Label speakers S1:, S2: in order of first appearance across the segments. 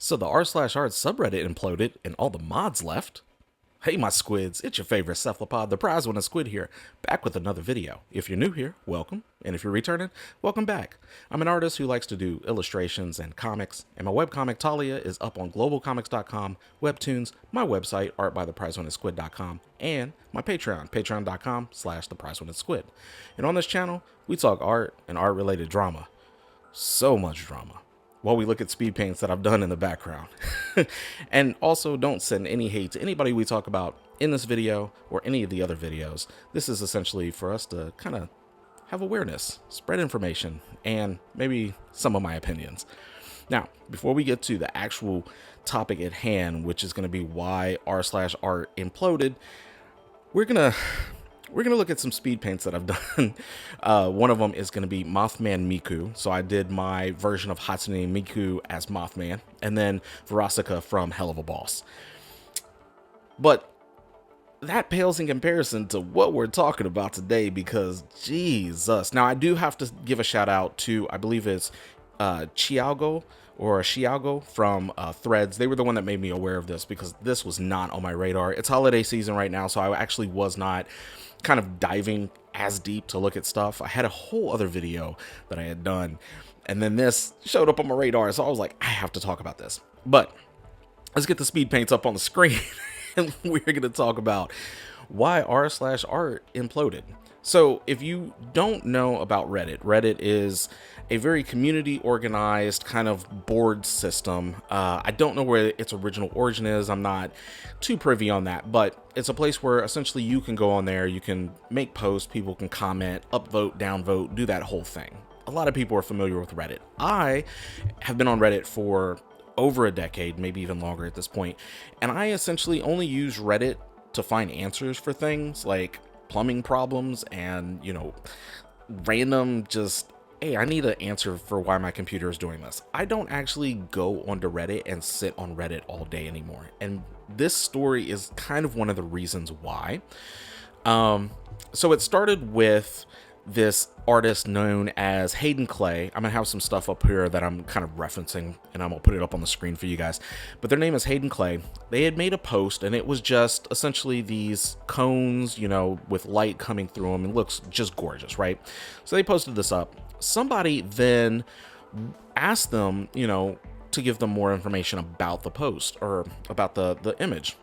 S1: So the r/art subreddit imploded and all the mods left. Hey my squids, it's your favorite cephalopod, the prize winning squid here, back with another video. If you're new here, welcome, and if you're returning, welcome back. I'm an artist who likes to do illustrations and comics, and my webcomic Talia is up on globalcomics.com, Webtoons, my website artbytheprizewinningsquid.com, and my Patreon, patreon.com/theprizewinningsquid. And on this channel, we talk art and art related drama. So much drama, while we look at speed paints that I've done in the background. And also, don't send any hate to anybody we talk about in this video or any of the other videos. This is essentially for us to kind of have awareness, spread information, and maybe some of my opinions. Now, before we get to the actual topic at hand, which is going to be why r/art imploded, we're gonna look at some speed paints that I've done. One of them is going to be Mothman Miku. So I did my version of Hatsune Miku as Mothman, and then Verosika from Helluva Boss. But that pales in comparison to what we're talking about today, because Jesus. Now I do have to give a shout out to, I believe it's Chiago from Threads. They were the one that made me aware of this, because this was not on my radar. It's holiday season right now, so I actually was not kind of diving as deep to look at stuff. I had a whole other video that I had done, and then this showed up on my radar, so I was like, I have to talk about this. But let's get the speed paints up on the screen and we're going to talk about why r/art imploded. So if you don't know about Reddit, Reddit is a very community organized kind of board system. I don't know where its original origin is. I'm not too privy on that, but it's a place where essentially you can go on there, you can make posts, people can comment, upvote, downvote, do that whole thing. A lot of people are familiar with Reddit. I have been on Reddit for over a decade, maybe even longer at this point, and I essentially only use Reddit to find answers for things like plumbing problems and, you know, random just, hey, I need an answer for why my computer is doing this. I don't actually go onto Reddit and sit on Reddit all day anymore, and this story is kind of one of the reasons why. So it started with this artist known as Hayden Clay. I'm gonna have some stuff up here that I'm kind of referencing, and I'm gonna put it up on the screen for you guys. But their name is Hayden Clay. They had made a post, and it was just essentially these cones, you know, with light coming through them, and looks just gorgeous, right? So they posted this up. Somebody then asked them, you know, to give them more information about the post or about the image.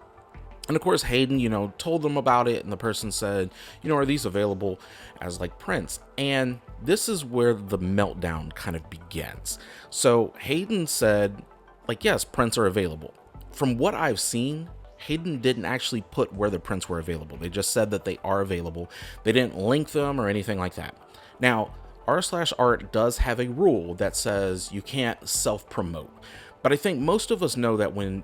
S1: And of course, Hayden, you know, told them about it, and the person said, you know, are these available as like prints? And this is where the meltdown kind of begins. So Hayden said, like, yes, prints are available. From what I've seen, Hayden didn't actually put where the prints were available. They just said that they are available. They didn't link them or anything like that. Now, r/art does have a rule that says you can't self-promote. But I think most of us know that when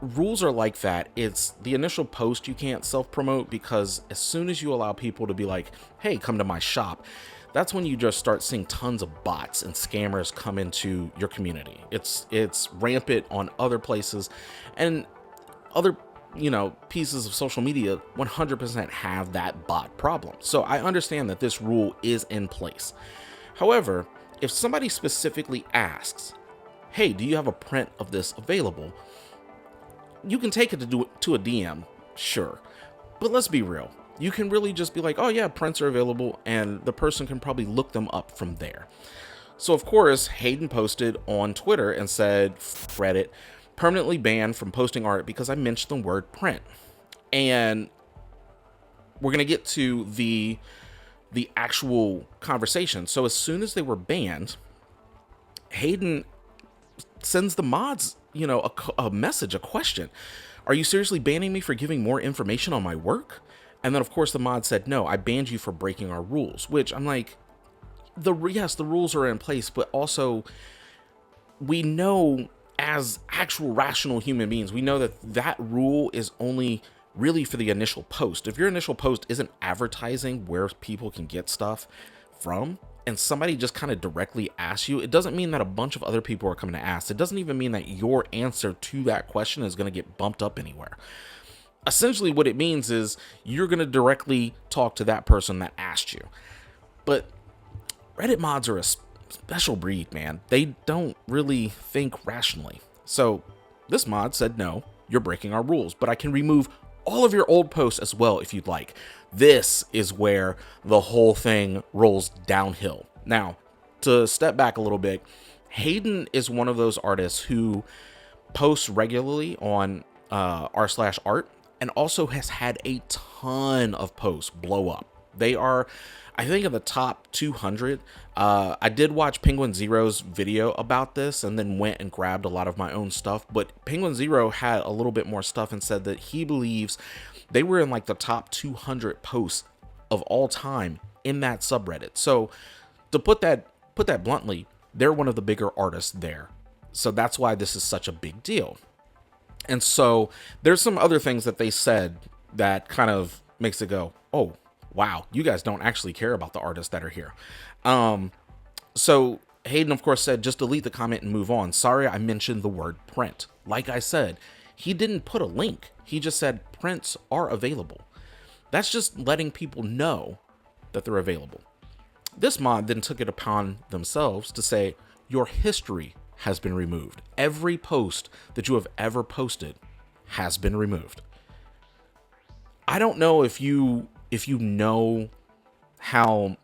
S1: rules are like that, it's the initial post you can't self-promote, because as soon as you allow people to be like, hey, come to my shop, that's when you just start seeing tons of bots and scammers come into your community. It's rampant on other places, and other, you know, pieces of social media 100% have that bot problem. So I understand that this rule is in place. However, if somebody specifically asks, hey, do you have a print of this available? You can take it to a DM, sure, but let's be real. You can really just be like, oh yeah, prints are available, and the person can probably look them up from there. So of course, Hayden posted on Twitter and said, Reddit, permanently banned from posting art because I mentioned the word print. And we're gonna get to the actual conversation. So as soon as they were banned, Hayden sends the mods, you know, a message, a question. Are you seriously banning me for giving more information on my work? And then of course the mod said, no, I banned you for breaking our rules, which I'm like, yes, the rules are in place, but also we know as actual rational human beings, we know that that rule is only really for the initial post. If your initial post isn't advertising where people can get stuff from, and somebody just kind of directly asks you, it doesn't mean that a bunch of other people are coming to ask. It doesn't even mean that your answer to that question is going to get bumped up anywhere. Essentially what it means is you're going to directly talk to that person that asked you. But Reddit mods are Special breed, man. They don't really think rationally. So this mod said, no, you're breaking our rules, but I can remove all of your old posts as well if you'd like. This is where the whole thing rolls downhill. Now, to step back a little bit, Hayden is one of those artists who posts regularly on r/art and also has had a ton of posts blow up. They are, I think, in the top 200. I did watch Penguin Zero's video about this and then went and grabbed a lot of my own stuff. But Penguin Zero had a little bit more stuff and said that he believes they were in like the top 200 posts of all time in that subreddit. So to put that bluntly, they're one of the bigger artists there. So that's why this is such a big deal. And so there's some other things that they said that kind of makes it go, oh, wow, you guys don't actually care about the artists that are here. So Hayden, of course, said, just delete the comment and move on. Sorry, I mentioned the word print. Like I said, he didn't put a link. He just said prints are available. That's just letting people know that they're available. This mod then took it upon themselves to say, your history has been removed. Every post that you have ever posted has been removed. I don't know if you know how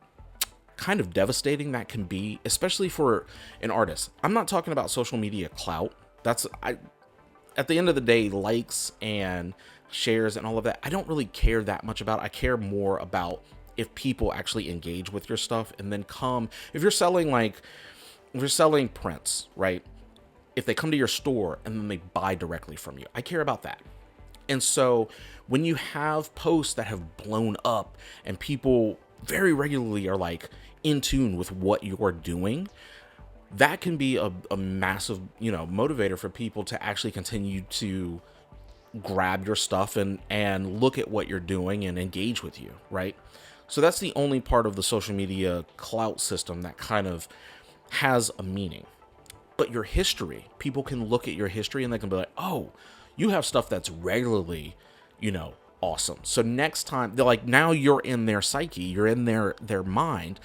S1: kind of devastating that can be, especially for an artist. I'm not talking about social media clout. At the end of the day, likes and shares and all of that, I don't really care that much about. I care more about if people actually engage with your stuff and then if you're selling prints, right? If they come to your store and then they buy directly from you, I care about that. And so when you have posts that have blown up and people very regularly are like in tune with what you're doing, that can be a massive, motivator for people to actually continue to grab your stuff and look at what you're doing and engage with you, right? So that's the only part of the social media clout system that kind of has a meaning. But your history, people can look at your history and they can be like, oh, you have stuff that's regularly, awesome. So next time, they're like, now you're in their psyche, you're in their mind.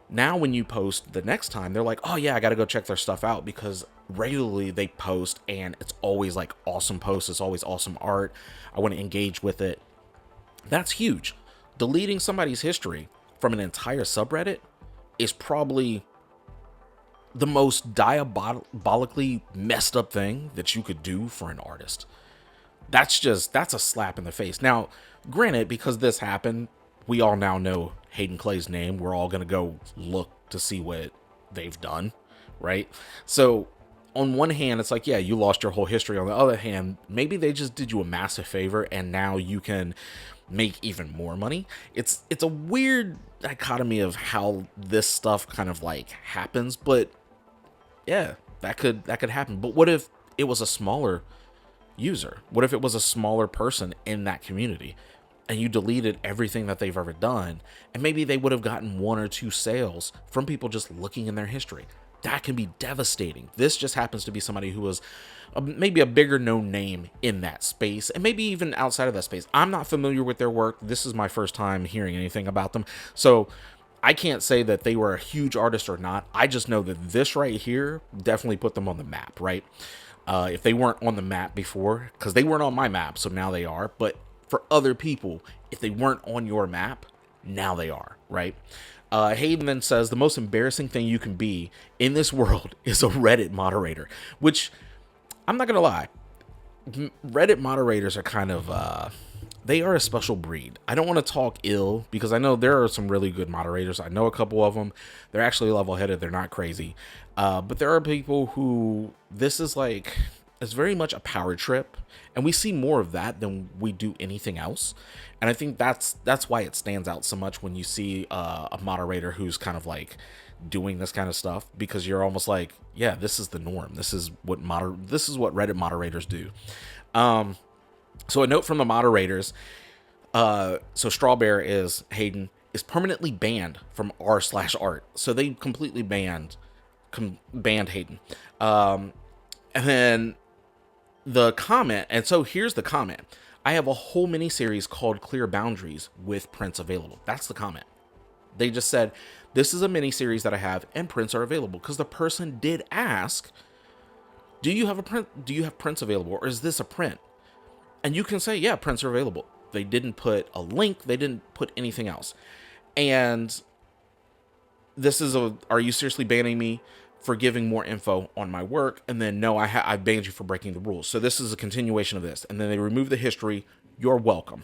S1: Now when you post the next time, they're like, oh yeah, I got to go check their stuff out because regularly they post and it's always like awesome posts. It's always awesome art. I want to engage with it. That's huge. Deleting somebody's history from an entire subreddit is probably the most diabolically messed up thing that you could do for an artist. That's a slap in the face. Now, granted, because this happened, we all now know Hayden Clay's name. We're all going to go look to see what they've done, right? So on one hand, it's like, yeah, you lost your whole history. On the other hand, maybe they just did you a massive favor and now you can make even more money. It's a weird dichotomy of how this stuff kind of like happens, but yeah, that could happen. But what if it was a smaller user? What if it was a smaller person in that community and you deleted everything that they've ever done, and maybe they would have gotten 1 or 2 sales from people just looking in their history? That can be devastating. This just happens to be somebody who was maybe a bigger known name in that space, and maybe even outside of that space. I'm not familiar with their work. This is my first time hearing anything about them, so I can't say that they were a huge artist or not. I just know that this right here definitely put them on the map, right? If they weren't on the map before, because they weren't on my map, so now they are. But for other people, if they weren't on your map, now they are, right? Hayden then says, the most embarrassing thing you can be in this world is a Reddit moderator, which I'm not going to lie. Reddit moderators are kind of, they are a special breed. I don't want to talk ill because I know there are some really good moderators. I know a couple of them. They're actually level-headed. They're not crazy. But there are people who this is like, it's very much a power trip. And we see more of that than we do anything else. And I think that's why it stands out so much when you see a moderator who's kind of like doing this kind of stuff, because you're almost like, yeah, this is the norm. This is what Reddit moderators do. So a note from the moderators. So Strawbear is Hayden is permanently banned from r/art. So they completely banned Hayden. And then the comment, and so here's the comment. I have a whole mini series called Clear Boundaries with prints available. That's the comment. They just said, This is a mini series that I have, and prints are available, because the person did ask, do you have a print? Do you have prints available, or is this a print? And you can say, yeah, prints are available. They didn't put a link. They didn't put anything else. And this is are you seriously banning me for giving more info on my work? And then, no, I banned you for breaking the rules. So this is a continuation of this. And then they remove the history. You're welcome.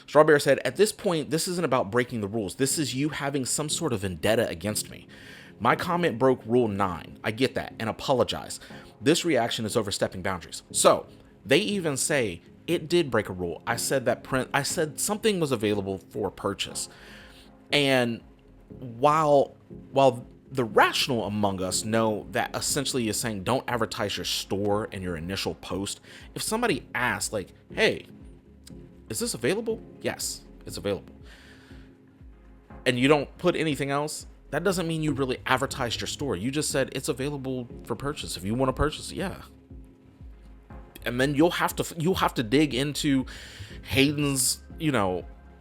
S1: Strawberry said, at this point, this isn't about breaking the rules. This is you having some sort of vendetta against me. My comment broke rule 9. I get that, and apologize. This reaction is overstepping boundaries. So they even say it did break a rule. I said I said something was available for purchase. And while the rational among us know that essentially is saying don't advertise your store in your initial post, if somebody asks like, hey, is this available? Yes, it's available. And you don't put anything else, that doesn't mean you really advertised your store. You just said it's available for purchase. If you want to purchase, yeah. And then you'll have to dig into Hayden's,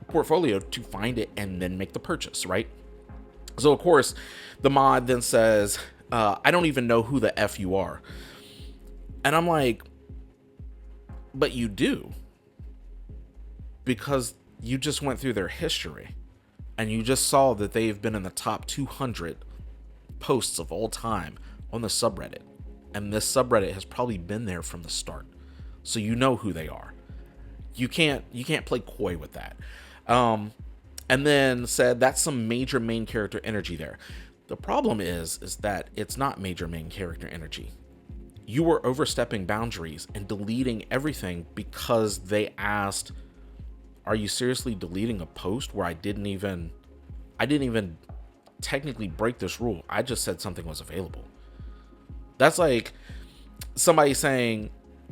S1: portfolio to find it and then make the purchase, right? So of course, the mod then says, I don't even know who the F you are. And I'm like, but you do. Because you just went through their history. And you just saw that they've been in the top 200 posts of all time on the subreddit. And this subreddit has probably been there from the start. So you know who they are. You can't play coy with that. And then said that's some major main character energy there. The problem is that it's not major main character energy. You were overstepping boundaries and deleting everything because they asked, are you seriously deleting a post where I didn't even technically break this rule? I just said something was available. That's like somebody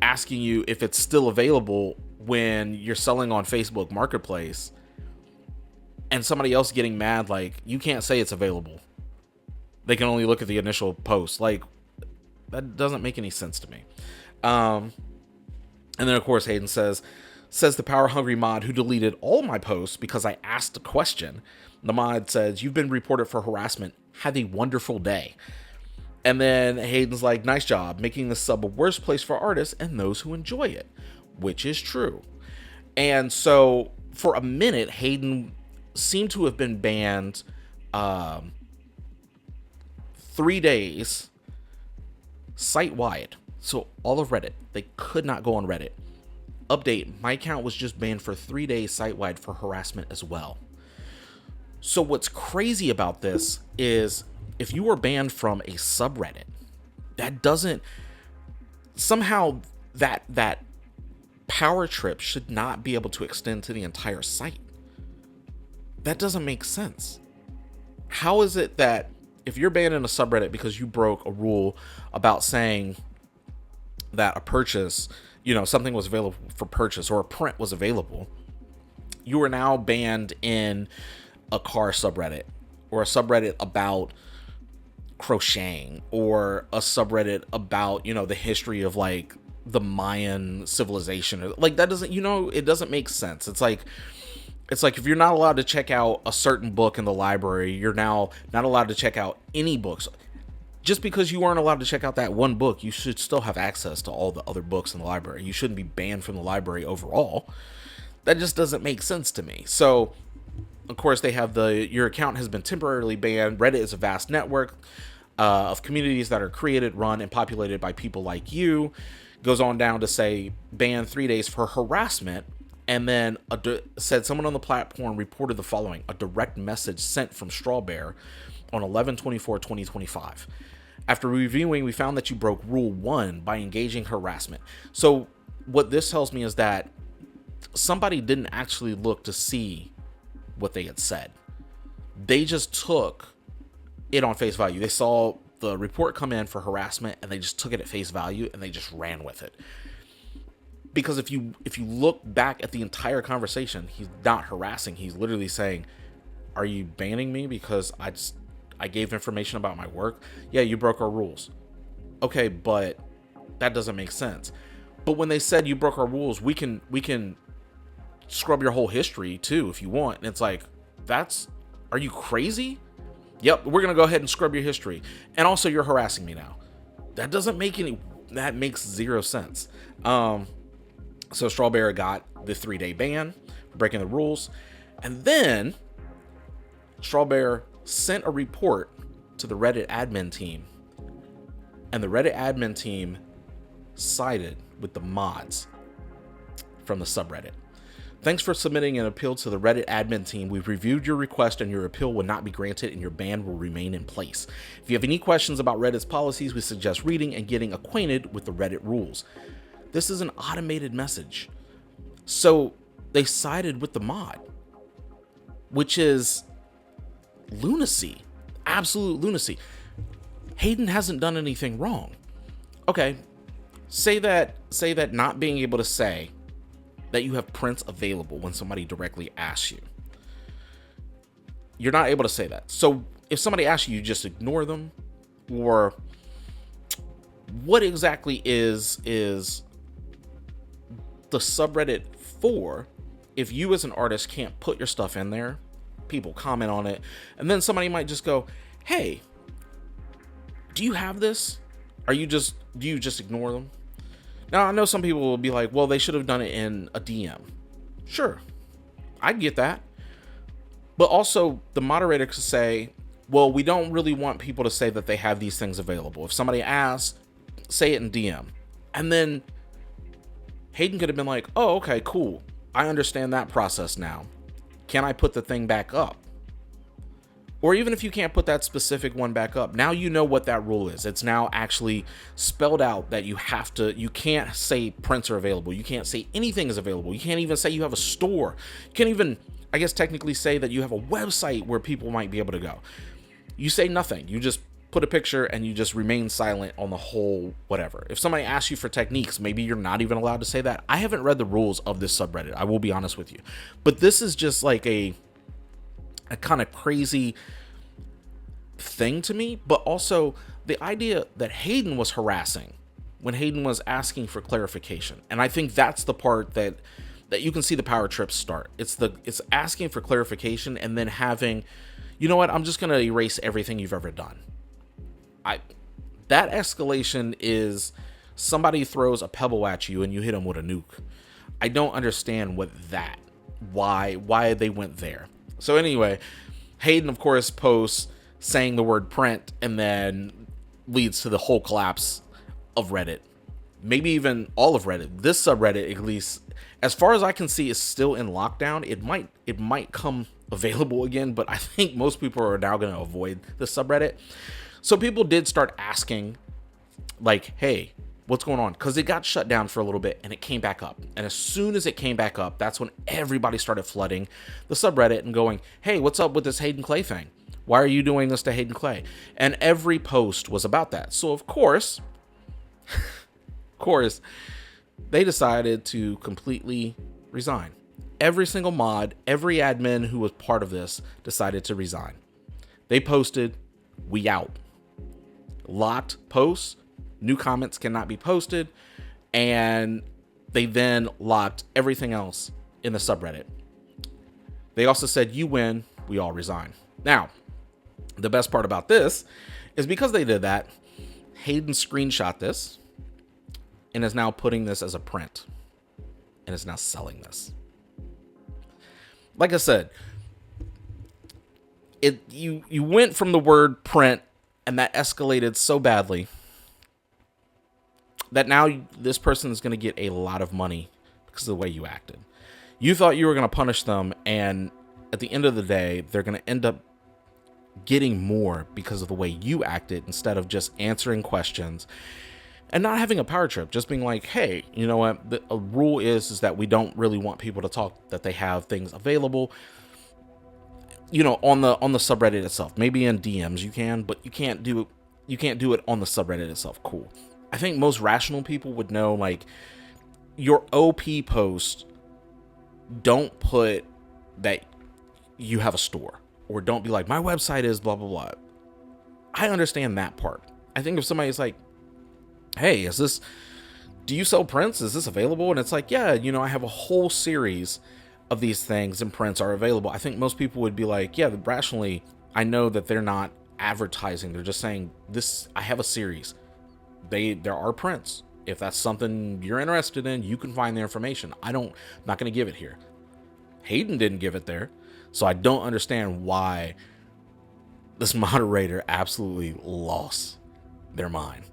S1: asking you if it's still available when you're selling on Facebook Marketplace, and somebody else getting mad like, you can't say it's available. They can only look at the initial post. Like, that doesn't make any sense to me. And then of course Hayden says the power hungry mod who deleted all my posts because I asked a question. The mod says, you've been reported for harassment. Have a wonderful day. And then Hayden's like, nice job making the sub a worse place for artists and those who enjoy it, which is true. And so for a minute, Hayden seemed to have been banned 3 days site-wide. So all of Reddit, they could not go on Reddit. Update, my account was just banned for 3 days site-wide for harassment as well. So what's crazy about this is if you were banned from a subreddit, that doesn't somehow that power trip should not be able to extend to the entire site. That doesn't make sense. How is it that if you're banned in a subreddit because you broke a rule about saying that a purchase, something was available for purchase or a print was available, you are now banned in a car subreddit or a subreddit about crocheting or a subreddit about, the history of like the Mayan civilization, or like that doesn't, it doesn't make sense. It's like if you're not allowed to check out a certain book in the library, you're now not allowed to check out any books. Just because you weren't allowed to check out that one book, you should still have access to all the other books in the library. You shouldn't be banned from the library overall. That just doesn't make sense to me. So, of course, they have your account has been temporarily banned. Reddit is a vast network of communities that are created, run, and populated by people like you. Goes on down to say, banned 3 days for harassment. And then said someone on the platform reported the following: a direct message sent from Strawberry on 11/24/2025. After reviewing, we found that you broke rule 1 by engaging harassment. So what this tells me is that somebody didn't actually look to see what they had said. They just took it on face value. They saw the report come in for harassment and they just took it at face value and they just ran with it. Because if you look back at the entire conversation, he's not harassing. He's literally saying, are you banning me because I gave information about my work? Yeah, you broke our rules. Okay, but that doesn't make sense. But when they said you broke our rules, we can scrub your whole history too if you want. And it's like, are you crazy? Yep, we're going to go ahead and scrub your history. And also, you're harassing me now. That makes zero sense. So Strawberry got the 3-day ban for breaking the rules. And then Strawberry sent a report to the Reddit admin team. And the Reddit admin team sided with the mods from the subreddit. Thanks for submitting an appeal to the Reddit admin team. We've reviewed your request and your appeal will not be granted and your ban will remain in place. If you have any questions about Reddit's policies, we suggest reading and getting acquainted with the Reddit rules. This is an automated message. So they sided with the mod, which is lunacy, absolute lunacy. Hayden hasn't done anything wrong. Okay, say that not being able to say that you have prints available when somebody directly asks you. You're not able to say that. So if somebody asks you, you just ignore them? Or what exactly is the subreddit for if you as an artist can't put your stuff in there, people comment on it, and then somebody might just go, hey, do you have this? Do you just ignore them? Now, I know some people will be like, well, they should have done it in a DM. Sure, I get that. But also, the moderator could say, well, we don't really want people to say that they have these things available. If somebody asks, say it in DM. And then Hayden could have been like, oh, okay, cool. I understand that process now. Can I put the thing back up? Or even if you can't put that specific one back up, now you know what that rule is. It's now actually spelled out that you can't say prints are available. You can't say anything is available. You can't even say you have a store. You can't even, I guess, technically say that you have a website where people might be able to go. You say nothing. You just put a picture and you just remain silent on the whole whatever. If somebody asks you for techniques, maybe you're not even allowed to say that. I haven't read the rules of this subreddit. I will be honest with you. But this is just like a kind of crazy thing to me, but also the idea that Hayden was harassing when Hayden was asking for clarification. And I think that's the part that you can see the power trips start. It's asking for clarification and then having, you know what, I'm just going to erase everything you've ever done. That escalation is somebody throws a pebble at you and you hit them with a nuke. I don't understand why they went there. So anyway, Hayden, of course, posts saying the word print and then leads to the whole collapse of Reddit. Maybe even all of Reddit. This subreddit, at least, as far as I can see, is still in lockdown. It might come available again, but I think most people are now going to avoid the subreddit. So people did start asking, like, hey, what's going on? Because it got shut down for a little bit and it came back up. And as soon as it came back up, that's when everybody started flooding the subreddit and going, hey, what's up with this Hayden Clay thing? Why are you doing this to Hayden Clay? And every post was about that. So of course, they decided to completely resign. Every single mod, every admin who was part of this decided to resign. They posted, we out. Locked posts. New comments cannot be posted, and they then locked everything else in the subreddit. They also said, you win, we all resign. Now, the best part about this is because they did that, Hayden screenshot this and is now putting this as a print and is now selling this. Like I said, you went from the word print and that escalated so badly that now this person is going to get a lot of money because of the way you acted. You thought you were going to punish them, and at the end of the day, they're going to end up getting more because of the way you acted instead of just answering questions and not having a power trip, just being like, hey, you know what? The rule is that we don't really want people to talk that they have things available, you know, on the subreddit itself. Maybe in DMs you can, but you can't do it on the subreddit itself. Cool. I think most rational people would know, like, your OP post, don't put that you have a store, or don't be like, my website is blah, blah, blah. I understand that part. I think if somebody's like, hey, do you sell prints? Is this available? And it's like, yeah, you know, I have a whole series of these things and prints are available. I think most people would be like, yeah, rationally, I know that they're not advertising. They're just saying, this, I have a series. There are prints. If that's something you're interested in, you can find the information. I'm not going to give it here. Hayden didn't give it there. So I don't understand why this moderator absolutely lost their mind.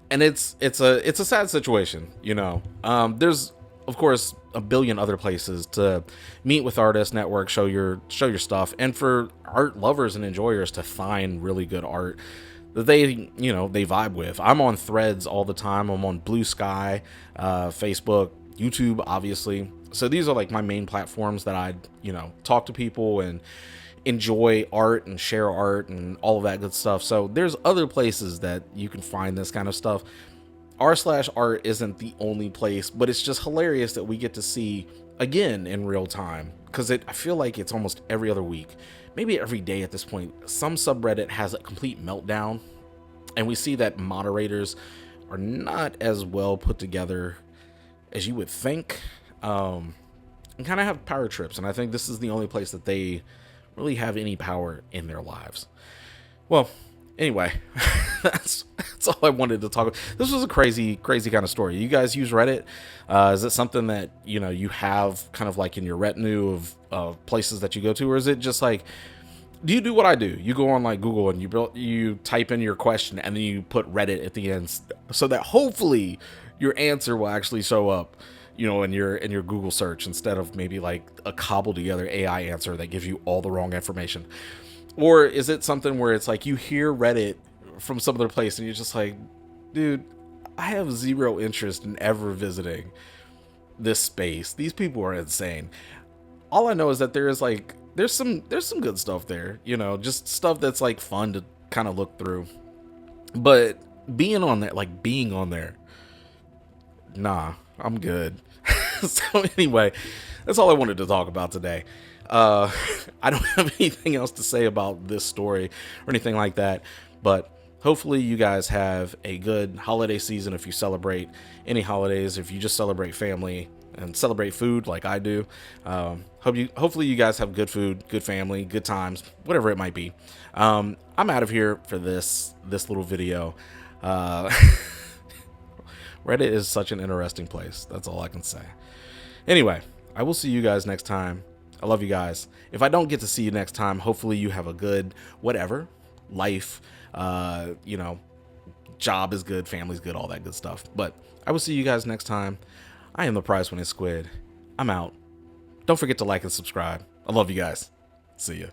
S1: And it's a sad situation, you know. There's of course a billion other places to meet with artists, network, show your stuff, and for art lovers and enjoyers to find really good art that they vibe with. I'm on Threads all the time. I'm on Blue Sky, Facebook, YouTube, obviously. So these are like my main platforms that I talk to people and enjoy art and share art and all of that good stuff. So there's other places that you can find this kind of stuff. r/art isn't the only place, but it's just hilarious that we get to see again in real time, because I feel like it's almost every other week, maybe every day at this point, some subreddit has a complete meltdown, and we see that moderators are not as well put together as you would think, and kind of have power trips. And I think this is the only place that they really have any power in their lives. Well, anyway, that's all I wanted to talk about. This was a crazy kind of story. You guys use Reddit? Is it something that you have kind of like in your retinue of places that you go to, or is it just like, do you do what I do? You go on like Google and you type in your question and then you put Reddit at the end, so that hopefully your answer will actually show up in your Google search, instead of maybe like a cobbled together AI answer that gives you all the wrong information? Or is it something where it's like you hear Reddit from some other place and you're just like, dude, I have zero interest in ever visiting this space. These people are insane. All I know is that there's some good stuff there, just stuff that's like fun to kind of look through. But being on there, nah, I'm good. So anyway, that's all I wanted to talk about today. I don't have anything else to say about this story or anything like that, but hopefully you guys have a good holiday season if you celebrate any holidays, if you just celebrate family and celebrate food like I do. Hopefully you guys have good food, good family, good times, whatever it might be. I'm out of here for this little video. Reddit is such an interesting place. That's all I can say. Anyway, I will see you guys next time. I love you guys. If I don't get to see you next time, hopefully you have a good whatever life, job is good, family's good, all that good stuff. But I will see you guys next time. I am the prize winning squid. I'm out. Don't forget to like and subscribe. I love you guys. See ya.